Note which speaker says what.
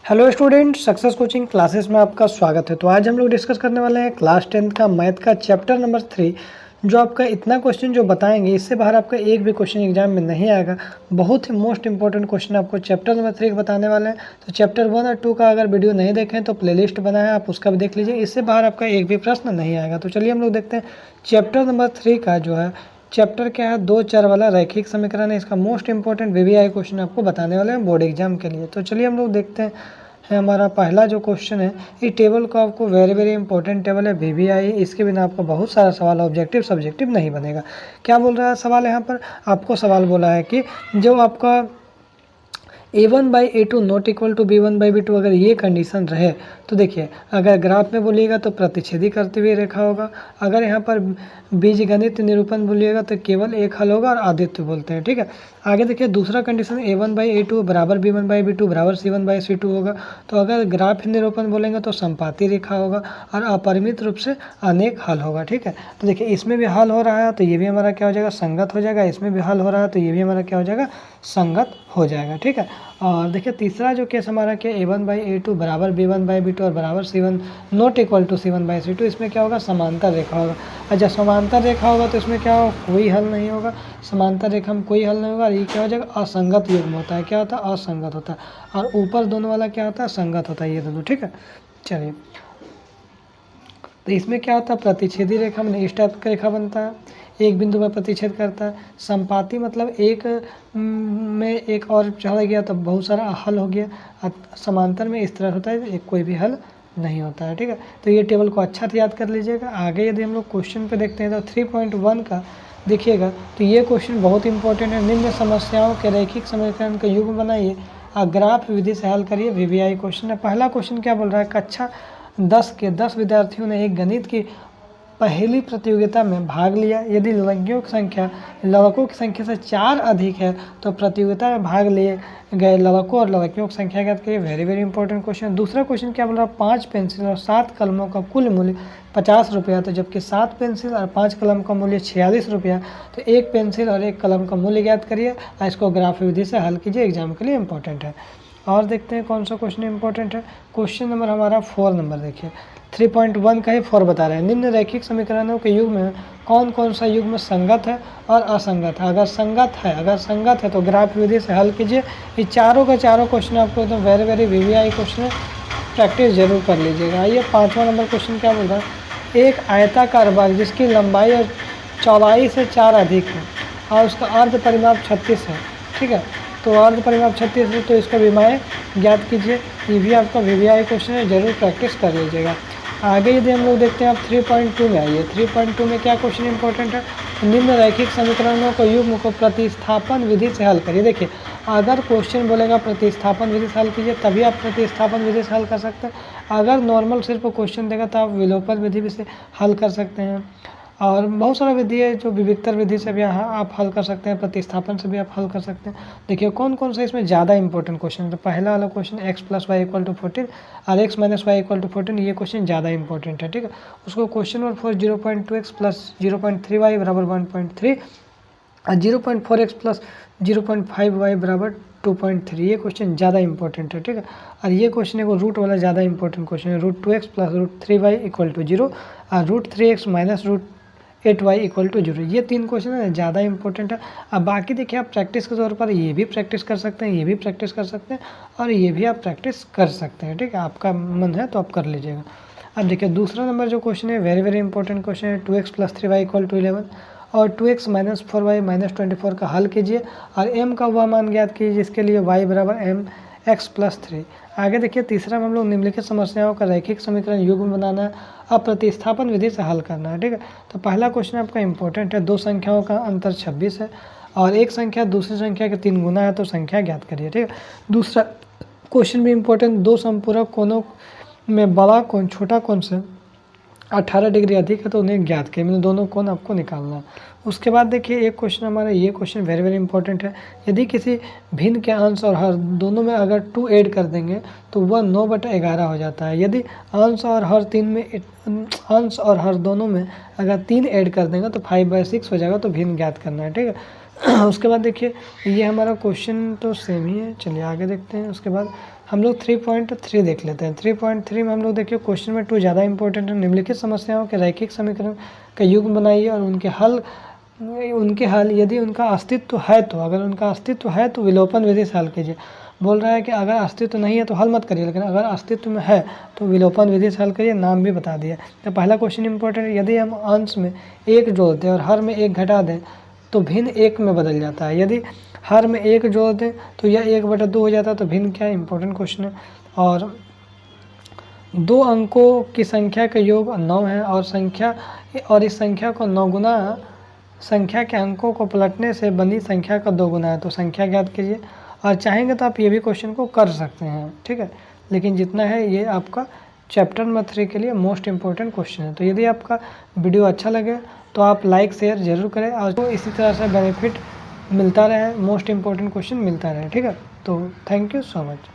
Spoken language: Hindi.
Speaker 1: Hello student, success coaching classes में आपका स्वागत है। तो आज हम लोग डिस्कस करने वाले हैं क्लास 10 का मैथ का चैप्टर नंबर 3। जो आपका इतना क्वेश्चन जो बताएंगे, इससे बाहर आपका एक भी क्वेश्चन एग्जाम में नहीं आएगा। बहुत ही मोस्ट इंपॉर्टेंट क्वेश्चन आपको चैप्टर नंबर 3 बताने वाले हैं। तो चैप्टर 1 और 2 का अगर वीडियो नहीं देखें तो प्लेलिस्ट बना है, आप उसका भी देख लीजिए। इससे बाहर आपका एक भी प्रश्न नहीं आएगा। तो चलिए हम लोग देखते हैं चैप्टर नंबर 3 का जो है चैप्टर क्या है, 2 चर वाला रैखिक समीकरण है। इसका मोस्ट इंपॉर्टेंट वीवीआई क्वेश्चन आपको बताने वाले हैं बोर्ड एग्जाम के लिए। तो चलिए हम लोग देखते हैं। हमारा पहला जो क्वेश्चन है, ये टेबल का आपको वेरी इंपॉर्टेंट टेबल है वीवीआई। इसके बिना आपका बहुत सारा सवाल ऑब्जेक्टिव सब्जेक्टिव नहीं बनेगा। क्या बोल रहा है सवाल यहाँ पर? आपको सवाल बोला है कि जो आपका a1/a2 not equal to b1/b2, अगर ये कंडीशन रहे तो देखिए, अगर ग्राफ में बोलिएगा तो प्रतिच्छेदी करती हुई रेखा होगा। अगर यहाँ पर बीजगणित निरूपण बोलिएगा तो केवल एक हल होगा और आदित्य बोलते हैं। ठीक है, आगे देखिए दूसरा कंडीशन a1/a2 बराबर b1/b2 बराबर c1/c2 होगा। तो अगर ग्राफ निरूपण बोलेंगे तो संपाती रेखा होगा और अपरिमित रूप से अनेक हल होगा। ठीक है, तो देखिए इसमें भी हल हो रहा है तो ये भी हमारा क्या हो जाएगा, संगत हो जाएगा। इसमें भी हल हो रहा है तो ये भी हमारा क्या हो जाएगा, संगत हो जाएगा। ठीक है, और देखिए तीसरा जो केस हमारा क्या, a1/a2 बराबर b1/b2 और बराबर c1 not equal to c1/c2, इसमें क्या होगा, समांतर रेखा होगा। और जब समांतर रेखा होगा तो इसमें क्या होगा, कोई हल नहीं होगा। समांतर रेखा में कोई हल नहीं होगा और ये क्या हो जाएगा, असंगत युग्म होता है। क्या होता है, असंगत होता है। और ऊपर दोनों वाला क्या होता है, संगत होता है, ये दोनों। ठीक है, चलिए तो इसमें क्या होता है, प्रतिच्छेदी रेखा में इस टाइप का रेखा बनता है, एक बिंदु पर प्रतिच्छेद करता है। संपाती मतलब एक में एक और चढ़ गया तो बहुत सारा हल हो गया। समांतर में इस तरह होता है, एक कोई भी हल नहीं होता है। ठीक है, तो ये टेबल को अच्छा से याद कर लीजिएगा। आगे यदि हम लोग क्वेश्चन पे देखते हैं तो 3.1 का देखिएगा, तो ये क्वेश्चन बहुत इंपॉर्टेंट है। निम्न समस्याओं के रैखिक समीकरण का युग्म बनाइए, ग्राफ विधि से हल करिए। वीवीआई क्वेश्चन है। पहला क्वेश्चन क्या बोल रहा है, कक्षा 10 के 10 विद्यार्थियों ने एक गणित की पहली प्रतियोगिता में भाग लिया। यदि लड़कों की संख्या से 4 अधिक है तो प्रतियोगिता में भाग लिए गए लड़कों और लड़कियों की संख्या ज्ञात करिए। Very important question. दूसरा क्वेश्चन क्या बोल रहा है, 5 पेंसिल और 7 कलमों का कुल मूल्य 50 रुपया, तो जबकि 7 पेंसिल और 5 कलम का मूल्य 46 रुपया, तो एक पेंसिल और एक कलम का मूल्य ज्ञात करिए और इसको ग्राफ विधि से हल कीजिए, एग्जाम के लिए इंपॉर्टेंट है। और देखते हैं कौन सा क्वेश्चन इंपॉर्टेंट है। क्वेश्चन नंबर हमारा 4 नंबर देखिए, 3.1 का ही 4 बता रहे हैं। निम्न रैखिक समीकरणों के युग में कौन कौन सा युग में संगत है और असंगत है। अगर संगत है तो ग्राफ विधि से हल कीजिए। ये चारों का चारों क्वेश्चन आपको एकदम वेरी वीवीआई क्वेश्चन है, प्रैक्टिस जरूर कर लीजिएगा। आइए 5वां नंबर क्वेश्चन क्या बोल रहा है, एक आयताकार बाग जिसकी लंबाई और चौड़ाई से 4 अधिक है और उसका अर्ध परिमाप 36 है। ठीक है, तो अर्ध परिमाप 36 है तो इसका विमाएँ ज्ञात कीजिए। ये भी आपका वीवीआई क्वेश्चन है, जरूर प्रैक्टिस कर लीजिएगा। आगे यदि हम लोग देखते हैं, आप 3.2 में आइए। 3.2 में क्या क्वेश्चन इंपॉर्टेंट है, निम्न रैखिक समीकरणों को युग्म को प्रतिस्थापन विधि से हल करिए। देखिए अगर क्वेश्चन बोलेगा प्रतिस्थापन विधि से हल कीजिए तभी आप प्रतिस्थापन विधि से हल कर सकते हैं। अगर नॉर्मल सिर्फ क्वेश्चन देगा तो आप विलोपन विधि भी से हल कर सकते हैं। और बहुत सारा विधि है जो विविक्तर विधि से भी आप हल कर सकते हैं, प्रतिस्थापन से भी आप हल कर सकते हैं। देखिए कौन कौन सा इसमें ज़्यादा इंपॉर्टेंट क्वेश्चन है। तो पहला वाला क्वेश्चन x + y = 14 और x - y = 14, ये क्वेश्चन ज़्यादा इंपॉर्टेंट है। ठीक है, उसको क्वेश्चन नंबर 4 0.2x + 0.3y = 1.3 और 0.4x + 0.5y = 2.3, ये क्वेश्चन ज़्यादा इंपॉर्टेंट है। ठीक है, और ये क्वेश्चन है रूट वाला ज़्यादा इंपॉर्टेंट क्वेश्चन है। √2x + √3y = 0 और √3x - √8y = 0, ये 3 क्वेश्चन है ज़्यादा इंपॉर्टेंट है। अब बाकी देखिए आप प्रैक्टिस के तौर पर ये भी प्रैक्टिस कर सकते हैं, ये भी प्रैक्टिस कर सकते हैं और ये भी आप प्रैक्टिस कर सकते हैं। ठीक है, आपका मन है तो आप कर लीजिएगा। अब देखिए दूसरा नंबर जो क्वेश्चन है वेरी इंपॉर्टेंट क्वेश्चन है। 2x + 3y = 11 और 2x - 4y - 24 का हल कीजिए और m का वह मान ज्ञात कीजिए जिसके लिए y = mx + 3। आगे देखिए तीसरा में हम लोग निम्नलिखित समस्याओं का रैखिक समीकरण युग्म बनाना है, अब प्रतिस्थापन विधि से हल करना है। ठीक है, तो पहला क्वेश्चन आपका इंपॉर्टेंट है, 2 संख्याओं का अंतर 26 है और एक संख्या दूसरी संख्या के 3 गुना है तो संख्या ज्ञात करिए। ठीक है, दूसरा क्वेश्चन भी इंपॉर्टेंट, 2 समपूरक कोणों में बड़ा कोण छोटा कोण से 18 डिग्री अधिक है तो उन्हें ज्ञात करिए, मतलब दोनों कोण आपको निकालना है। उसके बाद देखिए एक क्वेश्चन हमारा, ये क्वेश्चन वेरी इंपॉर्टेंट है। यदि किसी भिन्न के अंश और हर दोनों में अगर 2 ऐड कर देंगे तो वह 9/11 हो जाता है। यदि अंश और हर दोनों में अगर 3 ऐड कर देंगे तो 5/6 हो जाएगा, तो भिन्न ज्ञात करना है। ठीक है, उसके बाद देखिए ये हमारा क्वेश्चन तो सेम ही है, चलिए आगे देखते हैं। उसके बाद हम लोग 3.3 देख लेते हैं। 3.3 में हम लोग देखिए क्वेश्चन में 2 ज़्यादा इंपॉर्टेंट है। निम्नलिखित समस्याओं के रैखिक समीकरण का युग्म बनाइए और उनके हल यदि उनका अस्तित्व है तो, अगर उनका अस्तित्व है तो विलोपन विधि से हल कीजिए। बोल रहा है कि अगर अस्तित्व नहीं है तो हल मत करिए, लेकिन अगर अस्तित्व में है तो विलोपन विधि से हल करिए। नाम भी बता दिया। तो पहला क्वेश्चन इंपॉर्टेंट है, यदि हम अंश में 1 जोड़ दें और हर में 1 घटा दें तो भिन्न 1 में बदल जाता है। यदि हर में 1 जोड़ दें तो यह 1/2 हो जाता है। तो भिन्न क्या है, इंपॉर्टेंट क्वेश्चन है। और 2 अंकों की संख्या का योग 9 है और इस संख्या को 9 गुना संख्या के अंकों को पलटने से बनी संख्या का 2 गुना है। तो संख्या ज्ञात कीजिए। और चाहेंगे तो आप ये भी क्वेश्चन को कर सकते हैं, ठीक है, लेकिन जितना है ये आपका चैप्टर नंबर 3 के लिए मोस्ट इंपॉर्टेंट क्वेश्चन है। तो यदि आपका वीडियो अच्छा लगे तो आप लाइक शेयर ज़रूर करें और तो इसी तरह से बेनिफिट मिलता रहे, मोस्ट इंपॉर्टेंट क्वेश्चन मिलता रहे, ठीक है। तो थैंक यू सो मच।